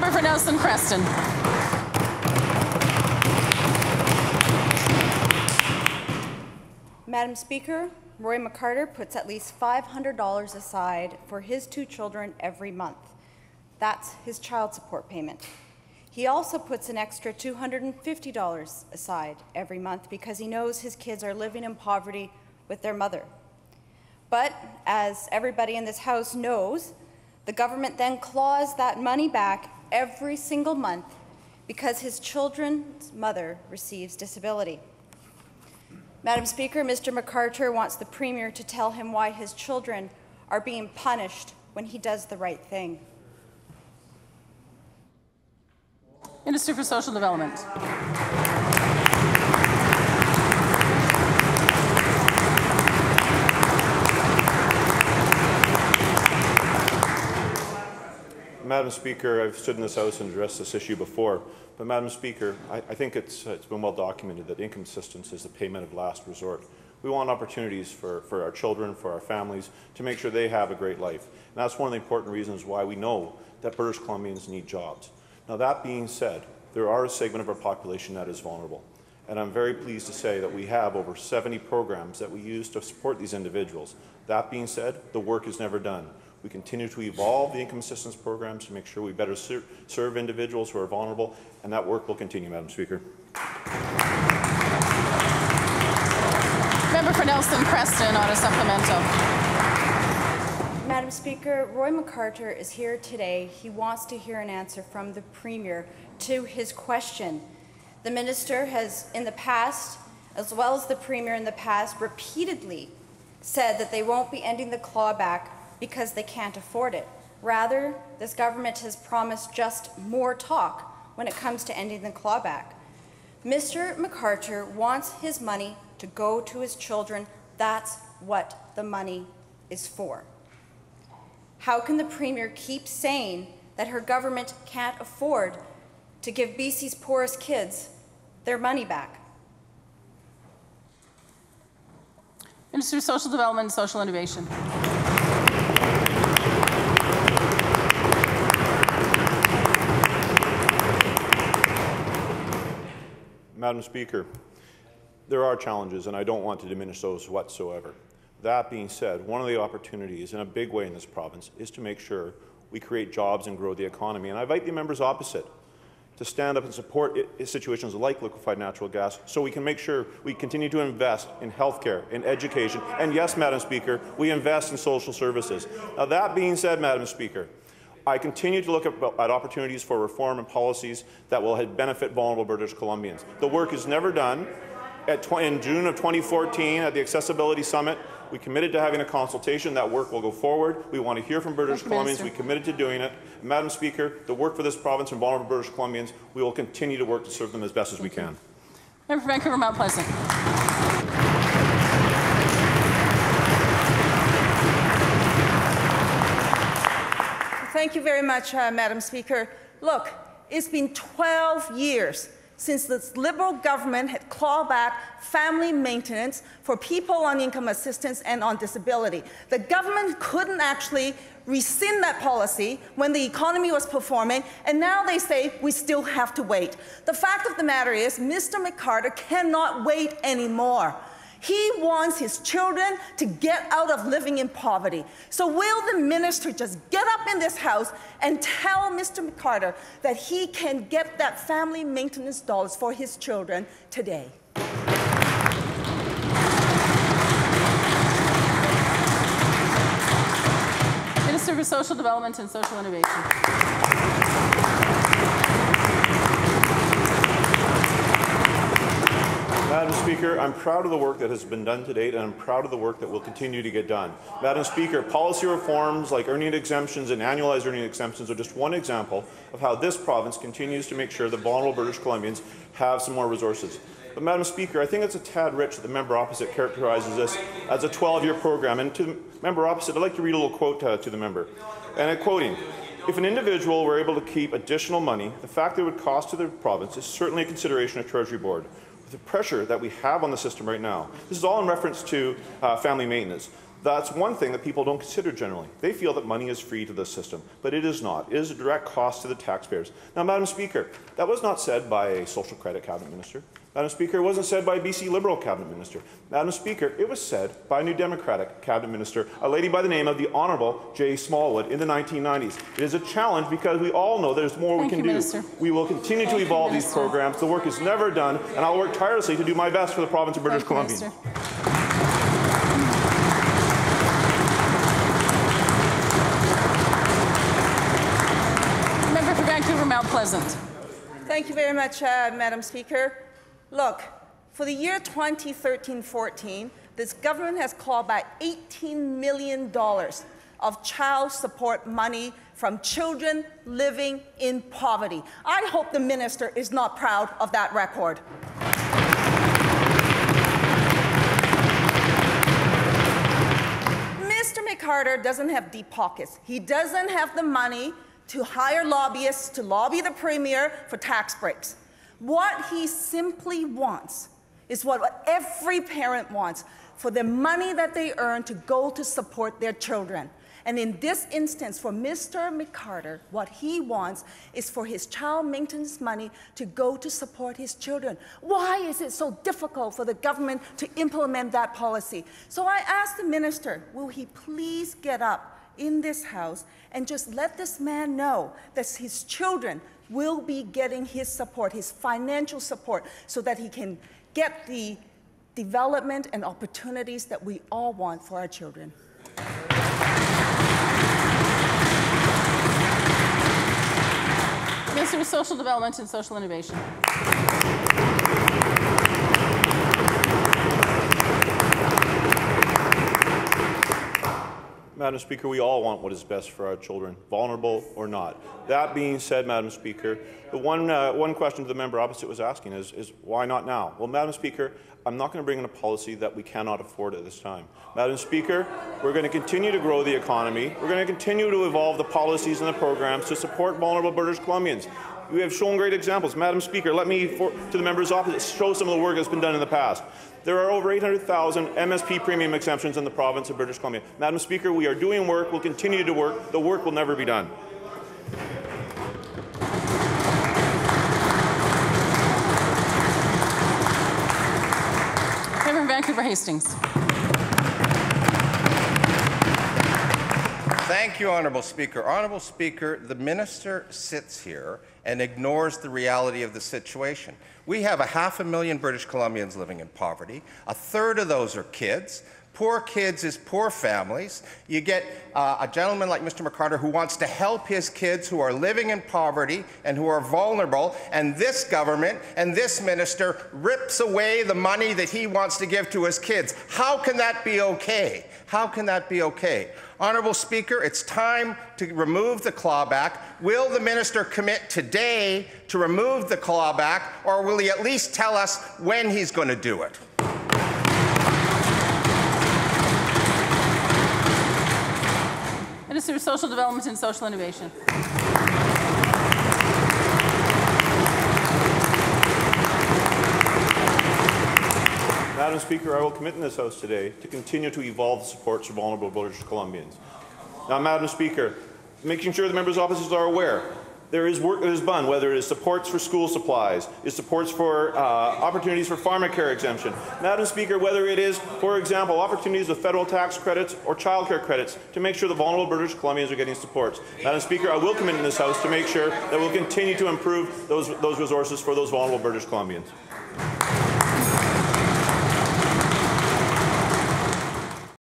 Member for Nelson Creston. Madam Speaker, Roy McCarter puts at least $500 aside for his 2 children every month. That's his child support payment. He also puts an extra $250 aside every month because he knows his kids are living in poverty with their mother. But as everybody in this House knows, the government then claws that money back every single month because his children's mother receives disability. Madam Speaker, Mr. McCarter wants the Premier to tell him why his children are being punished when he does the right thing. Minister for Social Development. Madam Speaker, I've stood in this House and addressed this issue before, but Madam Speaker, I think it's been well documented that income assistance is the payment of last resort. We want opportunities for our children, for our families, to make sure they have a great life. And that's one of the important reasons why we know that British Columbians need jobs. Now, that being said, there are a segment of our population that is vulnerable. And I'm very pleased to say that we have over 70 programs that we use to support these individuals. That being said, the work is never done. We continue to evolve the income assistance programs to make sure we better serve individuals who are vulnerable, and that work will continue, Madam Speaker. Member for Nelson Creston on a supplemental. Madam Speaker, Roy McCarter is here today. He wants to hear an answer from the Premier to his question. The Minister has in the past, as well as the Premier in the past, repeatedly said that they won't be ending the clawback because they can't afford it. Rather, this government has promised just more talk when it comes to ending the clawback. Mr. McCarter wants his money to go to his children. That's what the money is for. How can the Premier keep saying that her government can't afford to give BC's poorest kids their money back? Minister of Social Development and Social Innovation. Madam Speaker, there are challenges, and I don't want to diminish those whatsoever. That being said, one of the opportunities in a big way in this province is to make sure we create jobs and grow the economy. And I invite the members opposite to stand up and support situations like liquefied natural gas so we can make sure we continue to invest in healthcare, in education, and yes, Madam Speaker, we invest in social services. Now, that being said, Madam Speaker, I continue to look at opportunities for reform and policies that will benefit vulnerable British Columbians. The work is never done. In June of 2014, at the Accessibility Summit, we committed to having a consultation. That work will go forward. We want to hear from British Columbians. We committed to doing it. Madam Speaker, the work for this province and vulnerable British Columbians, we will continue to work to serve them as best as we can. Member for Vancouver Mount Pleasant. Thank you very much, Madam Speaker. Look, it's been 12 years since this Liberal government had clawed back family maintenance for people on income assistance and on disability. The government couldn't actually rescind that policy when the economy was performing, and now they say we still have to wait. The fact of the matter is, Mr. McCarter cannot wait anymore. He wants his children to get out of living in poverty. So will the minister just get up in this House and tell Mr. McCarter that he can get that family maintenance dollars for his children today? Minister for Social Development and Social Innovation. Madam Speaker, I'm proud of the work that has been done to date, and I'm proud of the work that will continue to get done. Madam Speaker, policy reforms like earning exemptions and annualized earning exemptions are just one example of how this province continues to make sure that vulnerable British Columbians have some more resources. But Madam Speaker, I think it's a tad rich that the member opposite characterizes this as a 12-year program. And to the member opposite, I'd like to read a little quote to the member. And I'm quoting, "If an individual were able to keep additional money, the fact that it would cost to the province is certainly a consideration of Treasury Board. The pressure that we have on the system right now, this is all in reference to family maintenance. That's one thing that people don't consider generally. They feel that money is free to the system, but it is not. It is a direct cost to the taxpayers. Now, Madam Speaker, that was not said by a social credit cabinet minister. Madam Speaker, it wasn't said by a BC Liberal cabinet minister. Madam Speaker, it was said by a New Democratic cabinet minister, a lady by the name of the Honourable J. Smallwood in the 1990s. It is a challenge because we all know there's more we can do. Minister. We will continue to evolve these programs. The work is never done, and I'll work tirelessly to do my best for the province of British Columbia. Member for Vancouver Mount Pleasant. Thank you very much, Madam Speaker. Look, for the year 2013-14, this government has clawed back $18 million of child support money from children living in poverty. I hope the minister is not proud of that record. Mr. McCarter doesn't have deep pockets. He doesn't have the money to hire lobbyists to lobby the Premier for tax breaks. What he simply wants is what every parent wants, for the money that they earn to go to support their children. And in this instance, for Mr. McCarter, what he wants is for his child maintenance money to go to support his children. Why is it so difficult for the government to implement that policy? So I asked the minister, will he please get up in this House and just let this man know that his children will be getting his support, his financial support, so that he can get the development and opportunities that we all want for our children. Minister of Social Development and Social Innovation. Madam Speaker, we all want what is best for our children, vulnerable or not. That being said, Madam Speaker, the one question the member opposite was asking is why not now? Well, Madam Speaker, I'm not going to bring in a policy that we cannot afford at this time. Madam Speaker, we're going to continue to grow the economy. We're going to continue to evolve the policies and the programs to support vulnerable British Columbians. We have shown great examples. Madam Speaker, let me, to the members opposite, show some of the work that's been done in the past. There are over 800,000 MSP premium exemptions in the province of British Columbia. Madam Speaker, we are doing work. We'll continue to work. The work will never be done. Member Vancouver Hastings. Thank you, Honourable Speaker. Honourable Speaker, the minister sits here and ignores the reality of the situation. We have 500,000 British Columbians living in poverty. A third of those are kids. Poor kids is poor families. You get a gentleman like Mr. McCarter who wants to help his kids who are living in poverty and who are vulnerable, and this government and this minister rips away the money that he wants to give to his kids. How can that be okay? How can that be okay? Honourable Speaker, it's time to remove the clawback. Will the minister commit today to remove the clawback, or will he at least tell us when he's going to do it? Minister of Social Development and Social Innovation. Madam Speaker, I will commit in this House today to continue to evolve the supports for vulnerable British Columbians. Now, Madam Speaker, making sure the members' offices are aware, there is work that is done, whether it is supports for school supplies, is supports for opportunities for pharmacare exemption. Madam Speaker, whether it is, for example, opportunities with federal tax credits or childcare credits to make sure the vulnerable British Columbians are getting supports. Madam Speaker, I will commit in this House to make sure that we'll continue to improve those resources for those vulnerable British Columbians.